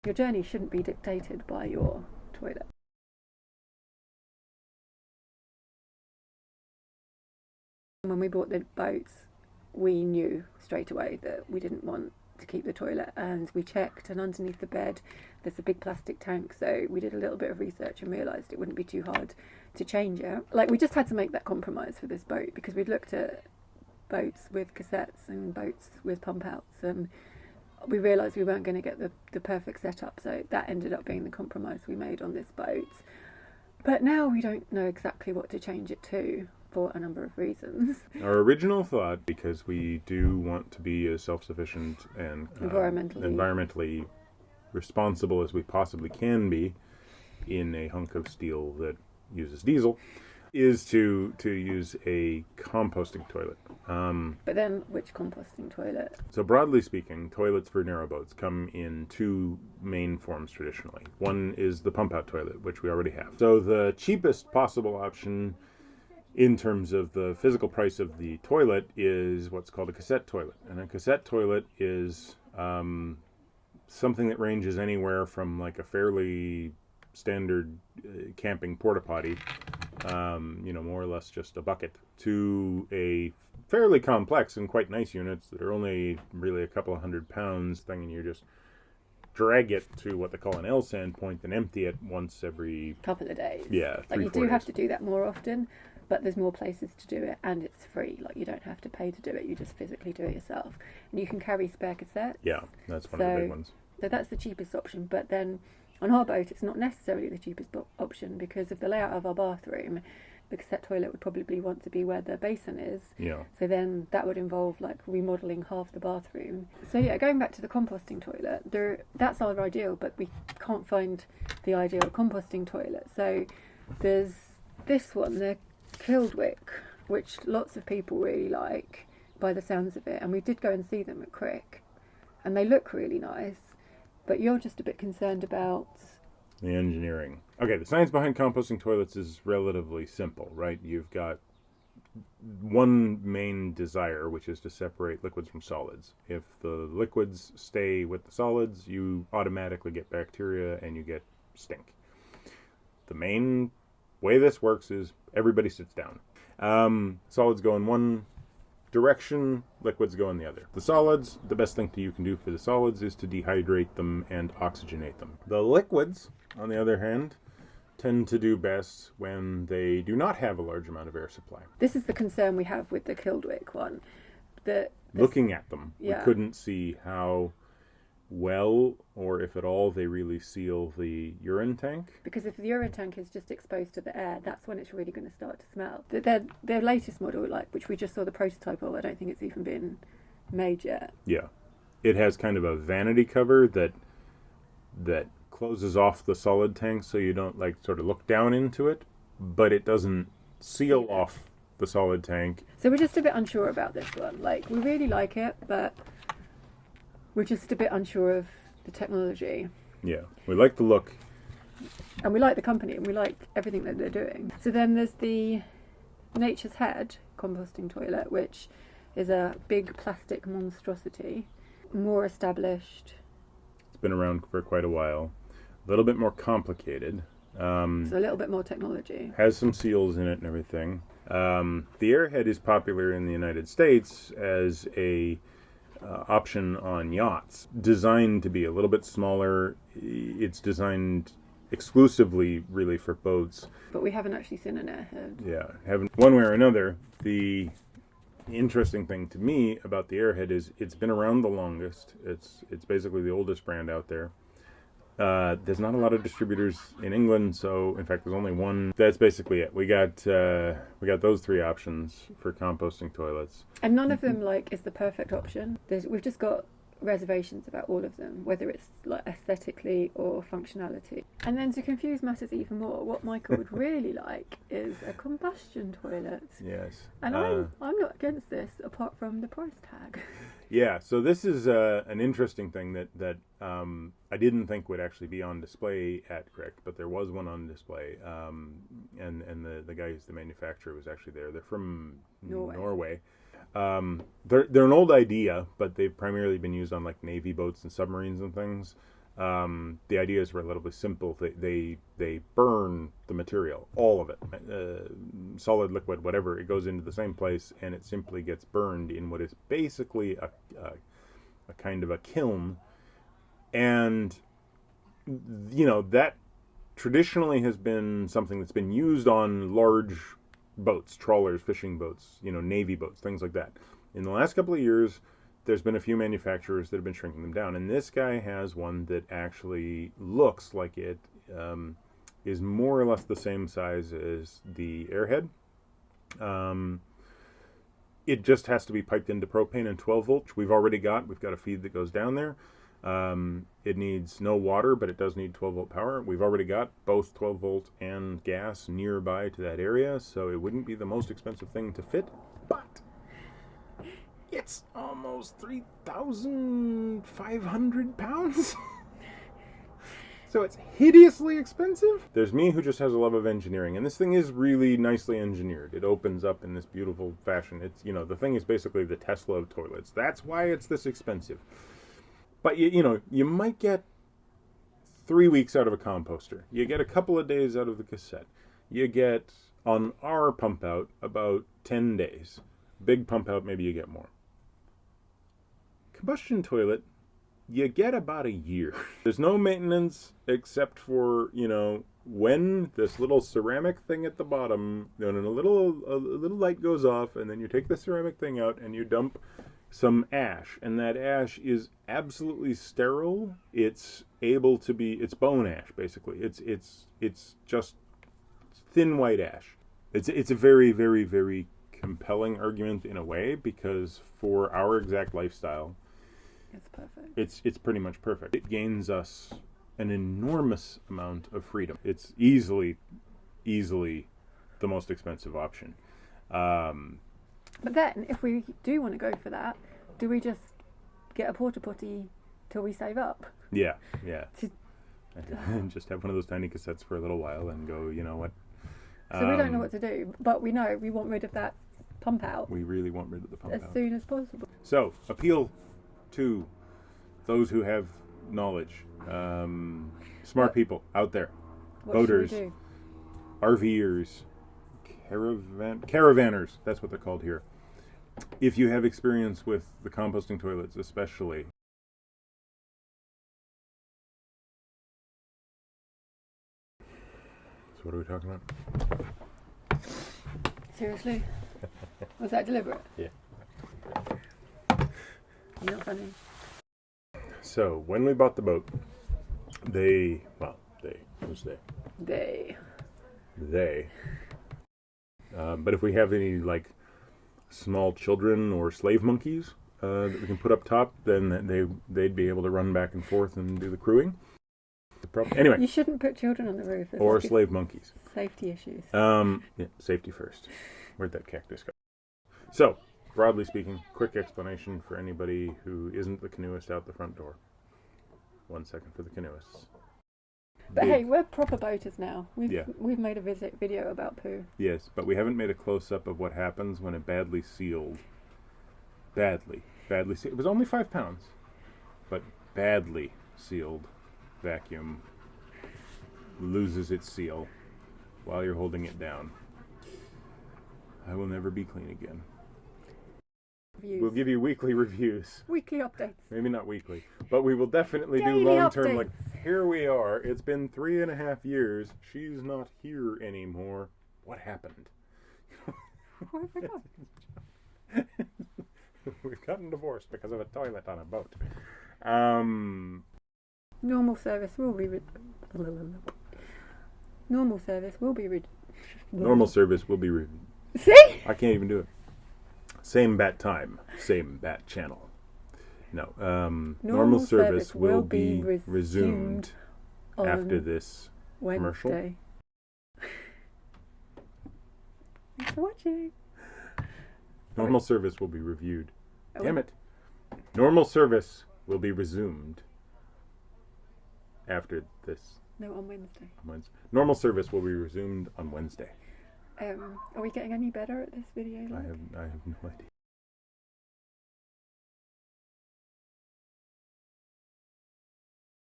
Your journey shouldn't be dictated by your toilet. When we bought the boats, we knew straight away that we didn't want to keep the toilet, and we checked, and underneath the bed there's a big plastic tank, so we did a little bit of research and realised it wouldn't be too hard to change it. Like, we just had to make that compromise for this boat because we'd looked at boats with cassettes and boats with pump outs, and we realised we weren't going to get the perfect setup, so that ended up being the compromise we made on this boat. But now we don't know exactly what to change it to for a number of reasons. Our original thought, because we do want to be as self-sufficient and environmentally responsible as we possibly can be in a hunk of steel that uses diesel, is to use a composting toilet. But then, which composting toilet? So broadly speaking, toilets for narrowboats come in two main forms traditionally. One is the pump-out toilet, which we already have. So the cheapest possible option in terms of the physical price of the toilet is what's called a cassette toilet. And a cassette toilet is something that ranges anywhere from like a fairly standard camping porta potty, more or less just a bucket, to a fairly complex and quite nice units that are only really a couple of 100 pounds thing, and you just drag it to what they call an L-sand point and empty it once every couple of days. Yeah, like you do have to do that more often, but there's more places to do it, and it's free. Like, you don't have to pay to do it, you just physically do it yourself. And you can carry spare cassettes. Yeah, that's one of the big ones. So that's the cheapest option, but then on our boat it's not necessarily the cheapest option, because of the layout of our bathroom, the cassette toilet would probably want to be where the basin is. Yeah. So then that would involve like remodelling half the bathroom. So yeah, going back to the composting toilet, that's our ideal, but we can't find the ideal composting toilet. So there's this one, the Kildwick, which lots of people really like by the sounds of it, and we did go and see them at Crick, and they look really nice, but you're just a bit concerned about the engineering. Okay, the science behind composting toilets is relatively simple, right? You've got one main desire, which is to separate liquids from solids. If the liquids stay with the solids, you automatically get bacteria and you get stink. The main way this works is everybody sits down. Solids go in one direction, liquids go in the other. The solids, the best thing you can do for the solids is to dehydrate them and oxygenate them. The liquids, on the other hand, tend to do best when they do not have a large amount of air supply. This is the concern we have with the Kildwick one. Looking at them, yeah, we couldn't see how well, or if at all, they really seal the urine tank. Because if the urine tank is just exposed to the air, that's when it's really going to start to smell. Their latest model, which we just saw the prototype of, I don't think it's even been made yet. Yeah. It has kind of a vanity cover that closes off the solid tank so you don't sort of look down into it, but it doesn't seal off the solid tank. So we're just a bit unsure about this one. We really like it, but we're just a bit unsure of the technology. Yeah, we like the look. And we like the company, and we like everything that they're doing. So then there's the Nature's Head composting toilet, which is a big plastic monstrosity, more established. It's been around for quite a while. A little bit more complicated. So a little bit more technology. Has some seals in it and everything. The Airhead is popular in the United States as a option on yachts, designed to be a little bit smaller. It's designed exclusively really for boats. But we haven't actually seen an Airhead. Yeah, haven't. One way or another, the interesting thing to me about the Airhead is it's been around the longest. It's basically the oldest brand out there. There's not a lot of distributors in England, so in fact there's only one. That's basically it. We got those three options for composting toilets, and none of them is the perfect option. We've just got reservations about all of them, whether it's aesthetically or functionality. And then to confuse matters even more, what Michael would really like is a combustion toilet. Yes, and I'm not against this apart from the price tag. Yeah, so this is an interesting thing that I didn't think would actually be on display at Crick, but there was one on display, and the guy who's the manufacturer was actually there. They're from Norway. They're an old idea, but they've primarily been used on Navy boats and submarines and things. The idea is relatively simple. They burn the material, all of it, solid, liquid, whatever. It goes into the same place, and it simply gets burned in what is basically a kind of a kiln. And that traditionally has been something that's been used on large boats, trawlers, fishing boats, Navy boats, things like that. In the last couple of years, there's been a few manufacturers that have been shrinking them down, and this guy has one that actually looks like it is more or less the same size as the Airhead. It just has to be piped into propane and 12 volt, which we've got a feed that goes down there. It needs no water, but it does need 12 volt power. We've already got both 12 volt and gas nearby to that area, so it wouldn't be the most expensive thing to fit, but it's almost 3,500 pounds. So it's hideously expensive. There's me, who just has a love of engineering, and this thing is really nicely engineered. It opens up in this beautiful fashion. It's, the thing is basically the Tesla of toilets. That's why it's this expensive. But you might get 3 weeks out of a composter. You get a couple of days out of the cassette. You get, on our pump out, about 10 days. Big pump out, maybe you get more. Combustion toilet, you get about a year. There's no maintenance except for, when this little ceramic thing at the bottom, a little light goes off, and then you take the ceramic thing out and you dump some ash, and that ash is absolutely sterile. It's bone ash, basically. It's just thin white ash. It's a very, very, very compelling argument in a way, because for our exact lifestyle, it's perfect. It's pretty much perfect. It gains us an enormous amount of freedom. It's easily the most expensive option. But then, if we do want to go for that, do we just get a porta potty till we save up? Yeah. And just have one of those tiny cassettes for a little while and go, you know what? So we don't know what to do, but we know we want rid of that pump out. We really want rid of the pump out. As soon as possible. So, appeal to those who have knowledge. Smart people out there. Boaters. RVers. Caravanners, that's what they're called here. If you have experience with the composting toilets, especially. So what are we talking about? Seriously? Was that deliberate? Yeah. You're not funny. So, when we bought the boat, They. But if we have any, small children or slave monkeys that we can put up top, then they'd be able to run back and forth and do the crewing. Anyway. You shouldn't put children on the roof. Or slave monkeys. Safety issues. Safety first. Where'd that cactus go? So, broadly speaking, quick explanation for anybody who isn't the canoeist out the front door. 1 second for the canoeists. But hey, we're proper boaters now. We've made a video about poo. Yes, but we haven't made a close-up of what happens when a badly sealed, it was only 5 pounds, but badly sealed vacuum loses its seal while you're holding it down. I will never be clean again. Reviews. We'll give you weekly reviews. Weekly updates. Maybe not weekly, but we will definitely Daily do long-term. updates. Here we are. It's been 3.5 years. She's not here anymore. What happened? What have I done? We've gotten divorced because of a toilet on a boat. Normal service will be Normal service will be Normal service will be See? I can't even do it. Same bat time, same bat channel. No, normal service will be resumed after this commercial. Wednesday. Thanks for watching. Normal service will be reviewed. Damn it. Normal service will be resumed after this. No, on Wednesday. Normal service will be resumed on Wednesday. Are we getting any better at this video? I have no idea.